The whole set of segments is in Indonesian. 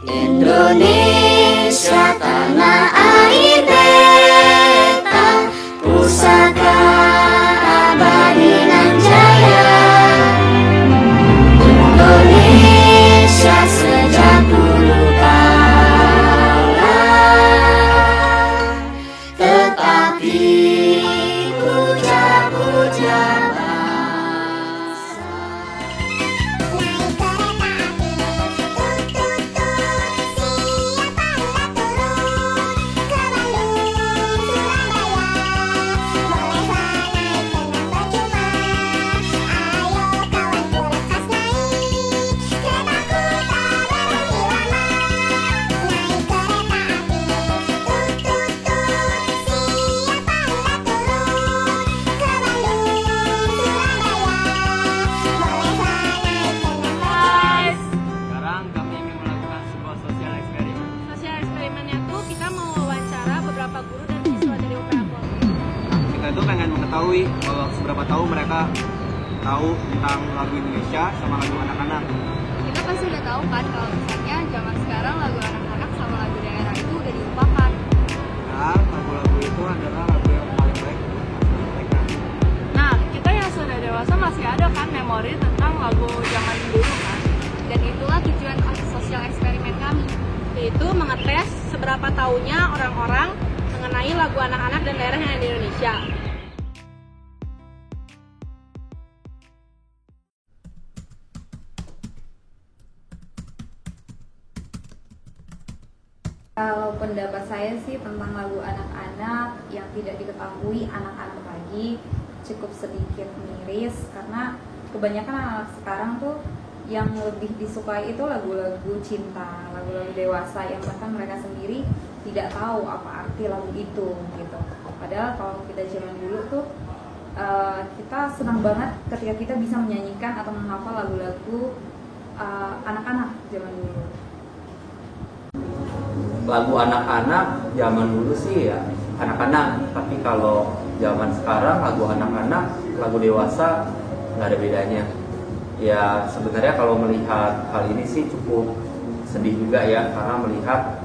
Indonesia tanah air beta, pusaka abadi nan jaya. Indonesia sejak dulu kala, tetapi puja-puja bangsa. Naik kereta api, tut tut tut, siapa hendak turun ke Bandung, Kita itu pengen mengetahui kalau seberapa tahu mereka tahu tentang lagu Indonesia sama lagu anak-anak. Kita pasti udah tahu kan kalau misalnya zaman sekarang lagu anak-anak sama lagu daerah itu udah dilupakan. Nah, lagu-lagu itu adalah lagu yang paling baik untuk mereka. Nah, kita yang sudah dewasa masih ada kan memori tentang lagu zaman dulu kan. Dan itulah tujuan sosial eksperimen kami, yaitu mengetes seberapa tahunya orang-orang mengenai lagu anak-anak dan daerah yang ada di Indonesia. Kalau pendapat saya sih tentang lagu anak-anak yang tidak diketahui anak-anak lagi cukup sedikit miris, karena kebanyakan anak sekarang tuh yang lebih disukai itu lagu-lagu cinta, lagu-lagu dewasa yang bahkan mereka sendiri tidak tahu apa arti lagu itu gitu. Padahal kalau kita zaman dulu tuh kita senang banget ketika kita bisa menyanyikan atau menghafal lagu-lagu anak-anak zaman dulu. Lagu anak-anak zaman dulu sih ya anak-anak, tapi kalau zaman sekarang lagu anak-anak, lagu dewasa nggak ada bedanya. Ya sebenarnya kalau melihat hal ini sih cukup sedih juga ya, karena melihat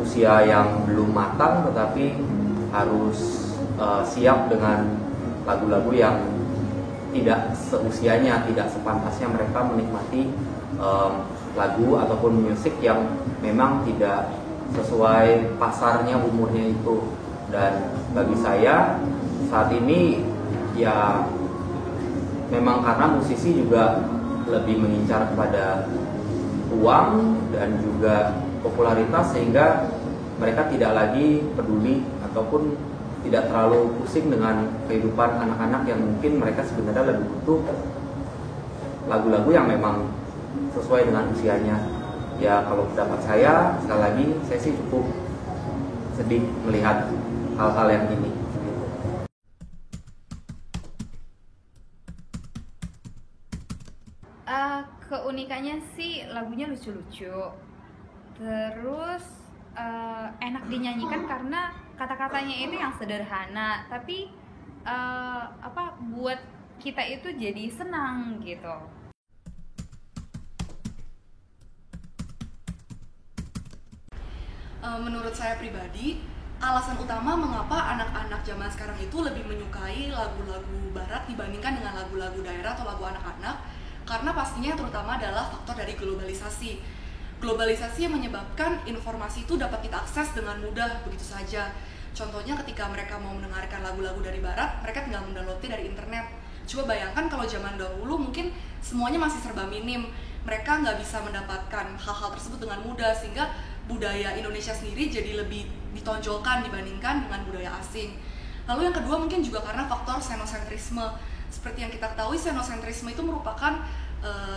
usia yang belum matang tetapi harus siap dengan lagu-lagu yang tidak seusianya, tidak sepantasnya mereka menikmati lagu ataupun musik yang memang tidak sesuai pasarnya, umurnya itu. Dan bagi saya saat ini ya memang karena musisi juga lebih mengincar kepada uang dan juga popularitas, sehingga mereka tidak lagi peduli ataupun tidak terlalu pusing dengan kehidupan anak-anak yang mungkin mereka sebenarnya lebih butuh lagu-lagu yang memang sesuai dengan usianya. Ya kalau pendapat saya, sekali lagi saya sih cukup sedih melihat hal-hal yang ini. Keunikannya sih lagunya lucu-lucu, terus enak dinyanyikan karena kata-katanya itu yang sederhana, tapi buat kita itu jadi senang gitu. Menurut saya pribadi, alasan utama mengapa anak-anak zaman sekarang itu lebih menyukai lagu-lagu barat dibandingkan dengan lagu-lagu daerah atau lagu anak-anak, karena pastinya yang terutama adalah faktor dari globalisasi. Globalisasi yang menyebabkan informasi itu dapat kita akses dengan mudah begitu saja. Contohnya ketika mereka mau mendengarkan lagu-lagu dari barat, mereka tinggal mendownloadnya dari internet. Coba bayangkan kalau zaman dahulu mungkin semuanya masih serba minim, mereka nggak bisa mendapatkan hal-hal tersebut dengan mudah, sehingga budaya Indonesia sendiri jadi lebih ditonjolkan dibandingkan dengan budaya asing. Lalu yang kedua mungkin juga karena faktor xenocentrisme. Seperti yang kita ketahui, xenocentrisme itu merupakan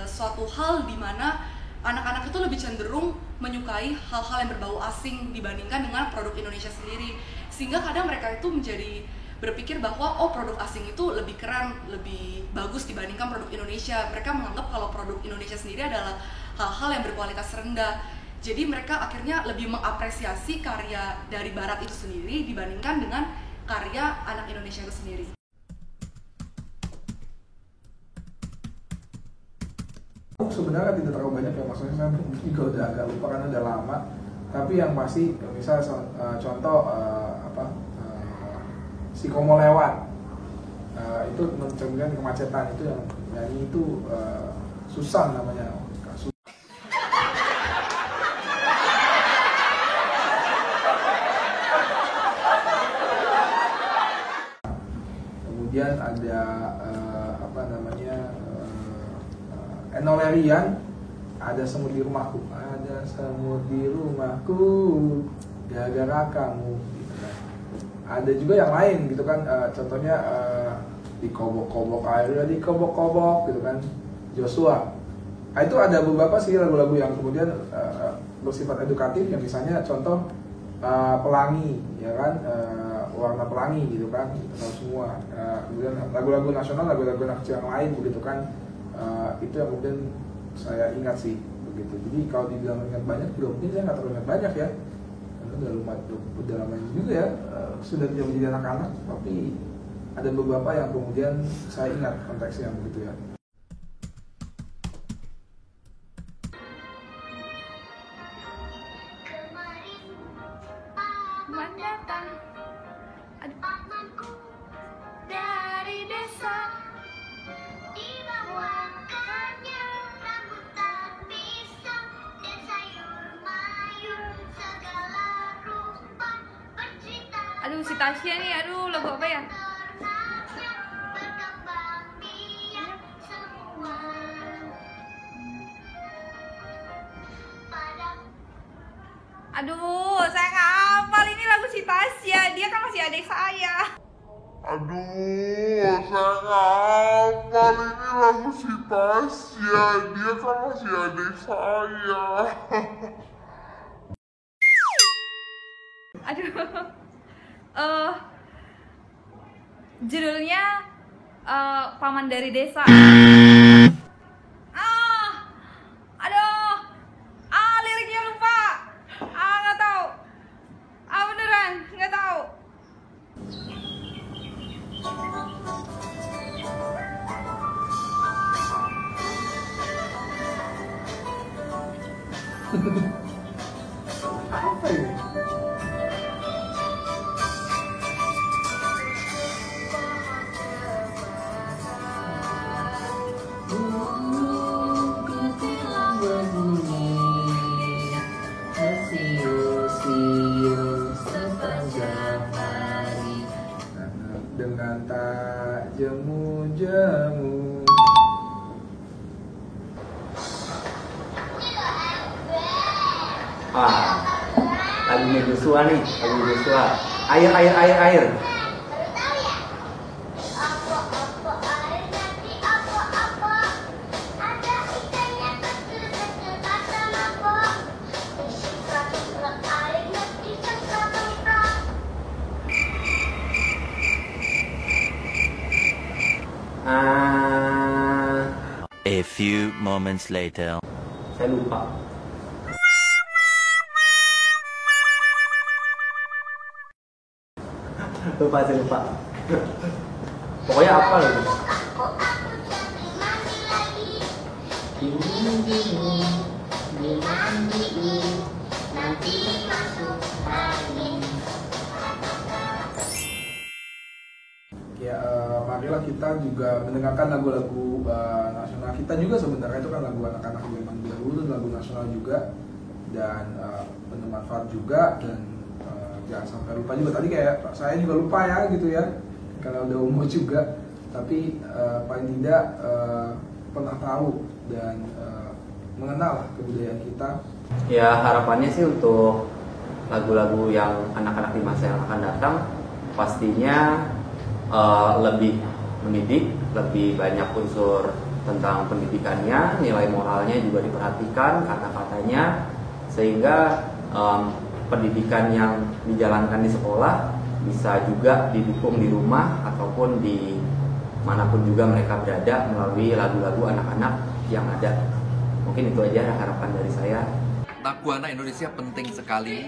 suatu hal di mana anak-anak itu lebih cenderung menyukai hal-hal yang berbau asing dibandingkan dengan produk Indonesia sendiri. Sehingga kadang mereka itu menjadi berpikir bahwa produk asing itu lebih keren, lebih bagus dibandingkan produk Indonesia. Mereka menganggap kalau produk Indonesia sendiri adalah hal-hal yang berkualitas rendah. Jadi mereka akhirnya lebih mengapresiasi karya dari barat itu sendiri dibandingkan dengan karya anak Indonesia itu sendiri. Sebenarnya tidak terlalu banyak ya, maksudnya saya juga udah agak lupa karena udah lama. Tapi yang pasti, misal contoh si Komo lewat, itu mencerminkan kemacetan, itu yang nyanyi itu Susan namanya. Kemudian ada Enolerian, ada semut di rumahku, ada semut di rumahku gara-gara kamu gitu kan. Ada juga yang lain gitu kan, contohnya dikobok-kobok air, dikobok-kobok gitu kan, Joshua. Nah, itu ada beberapa sih lagu-lagu yang kemudian bersifat edukatif, yang misalnya contoh pelangi ya kan, warna pelangi gitu kan, kita tahu semua. Kemudian lagu-lagu nasional, lagu-lagu anak kecil yang lain begitu kan. Itu yang kemudian saya ingat sih begitu. Jadi kalau dibilang ingat banyak, juga mungkin saya nggak terlalu ingat banyak ya, karena udah lama juga ya, sudah tidak menjadi anak-anak. Tapi ada beberapa yang kemudian saya ingat konteksnya begitu ya. Mendatang pamanku dari desa. Dibawakannya rambutan pisang dan sayur mayur segala rupa bercerita. Aduh, si Tasya nih, aduh lagu apa ya? Ternaknya berkembang biak semua. Pada Aduh, saya nggak hafal ini lagu si Tasya. Dia kan masih adik saya. Aduh, saya nggak hafal ini lagu si Tasya. Dia kan masih adik saya. Aduh, judulnya Paman dari Desa. Liriknya lupa. Nggak tahu. Beneran nggak tahu. Apa ini? Dengan tak jemu-jemu. Lagunya Joshua nih, lagu Joshua. Air, air, air, air. apa air nanti apa ada ikannya kecil-kecil kata apa cemprang air nanti cemprang. A few moments later. Saya lupa. Saya lupa. Pokoknya apa lagi? Aku jadi mandi lagi. Dimandiin nanti masuk angin. Ya, marilah kita juga mendengarkan lagu-lagu nasional kita juga. Sebenarnya itu kan lagu anak-anak zaman dahulu, lagu nasional juga, dan bermanfaat juga. Dan jangan sampai lupa juga, tadi kayak saya juga lupa ya gitu ya, kalau udah umur juga, tapi paling tidak pernah tahu dan mengenal kebudayaan kita. Ya, harapannya sih untuk lagu-lagu yang anak-anak di masa yang akan datang pastinya lebih mendidik, lebih banyak unsur tentang pendidikannya, nilai moralnya juga diperhatikan, kata-katanya, sehingga pendidikan yang dijalankan di sekolah bisa juga didukung di rumah ataupun di manapun juga mereka berada melalui lagu-lagu anak-anak yang ada. Mungkin itu aja harapan dari saya. Lagu anak Indonesia penting sekali.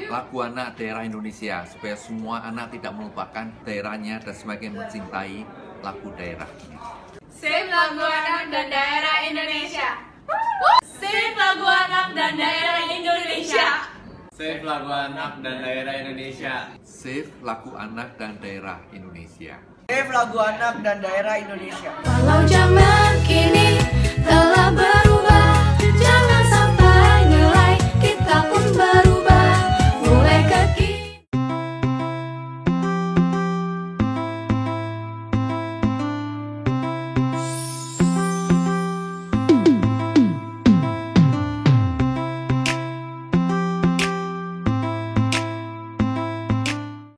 Lagu anak daerah Indonesia supaya semua anak tidak melupakan daerahnya dan semakin mencintai lagu daerahnya. Save lagu anak dan daerah Indonesia. Save lagu anak dan daerah Indonesia. Save lagu anak dan daerah Indonesia. Save lagu anak dan daerah Indonesia. Save lagu anak dan daerah Indonesia. Walau zaman kini